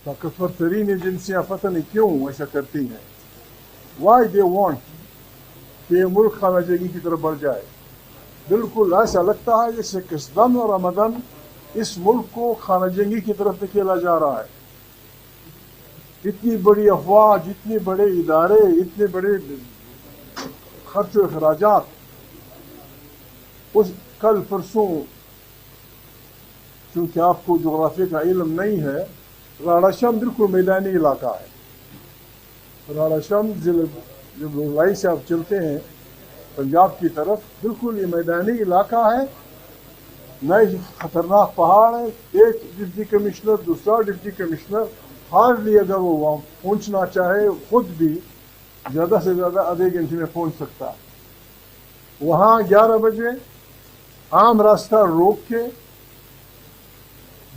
طاقتور ترین ایجنسیاں پتہ نہیں کیوں ایسا کرتی ہیں. وائی دے وانٹ کہ یہ ملک خانہ جنگی کی طرف بڑھ جائے. بالکل ایسا لگتا ہے جیسے کسدن اور رمدن اس ملک کو خانہ جنگی کی طرف دھکیلا جا رہا ہے. اتنی بڑی افواج، اتنے بڑے ادارے، اتنے بڑے خرچ و اخراجات. کل پرسوں، چونکہ آپ کو جغرافیہ کا علم نہیں ہے، راڑا شم بالکل میدانی علاقہ ہے. راڑا شم جب لائی سے آپ چلتے ہیں پنجاب کی طرف، بالکل یہ میدانی علاقہ ہے. نئے خطرناک پہاڑ ہے. ایک ڈپٹی کمشنر، دوسرا ڈپٹی کمشنر، ہارڈلی اگر وہ وہاں پہنچنا چاہے خود بھی زیادہ سے زیادہ آدھے گھنٹے میں پہنچ سکتا ہے. وہاں 11 بجے عام راستہ روک کے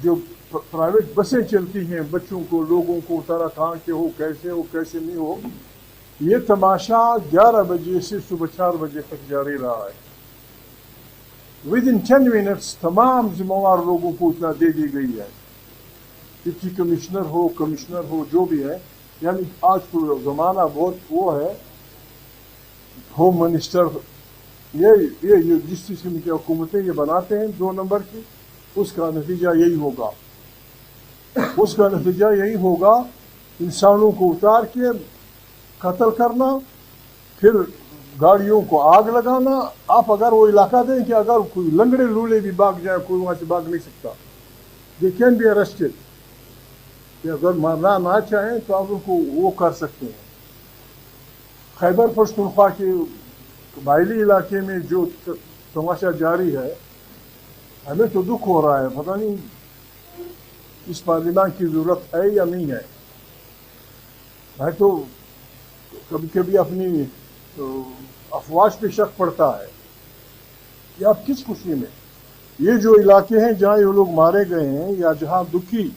جو پرائیویٹ بسیں چلتی ہیں بچوں کو، لوگوں کو اتارا کہاں کے ہو، کیسے نہیں ہو، یہ تماشا 11 بجے سے صبح 4 بجے تک جاری رہا ہے. ودن 10 منٹس تمام ذمہ وار لوگوں کو اتنا دے دی گئی ہے. ڈپٹی کمشنر ہو جو بھی ہے. یعنی آج تو زمانہ بہت وہ ہے. ہوم منسٹر یہ جس چیز کی حکومتیں یہ بناتے ہیں 2 نمبر کی، اس کا نتیجہ یہی ہوگا انسانوں کو اتار کے قتل کرنا، پھر گاڑیوں کو آگ لگانا. آپ اگر وہ علاقہ دیں کہ اگر کوئی لنگڑے لولے بھی بھاگ جائے، کوئی وہاں سے بھاگ نہیں سکتا. They can be arrested. کہ اگر مارنا نہ چاہیں تو آپ ان کو وہ کر سکتے ہیں. خیبر پختونخوا کے قبائلی علاقے میں جو تماشا جاری ہے، ہمیں تو دکھ ہو رہا ہے. پتہ نہیں اس پارلیمان کی ضرورت ہے یا نہیں ہے. میں تو کبھی کبھی اپنی افواج پہ شک پڑتا ہے کہ آپ کس خوشی میں. یہ جو علاقے ہیں جہاں یہ لوگ مارے گئے ہیں یا جہاں دکھی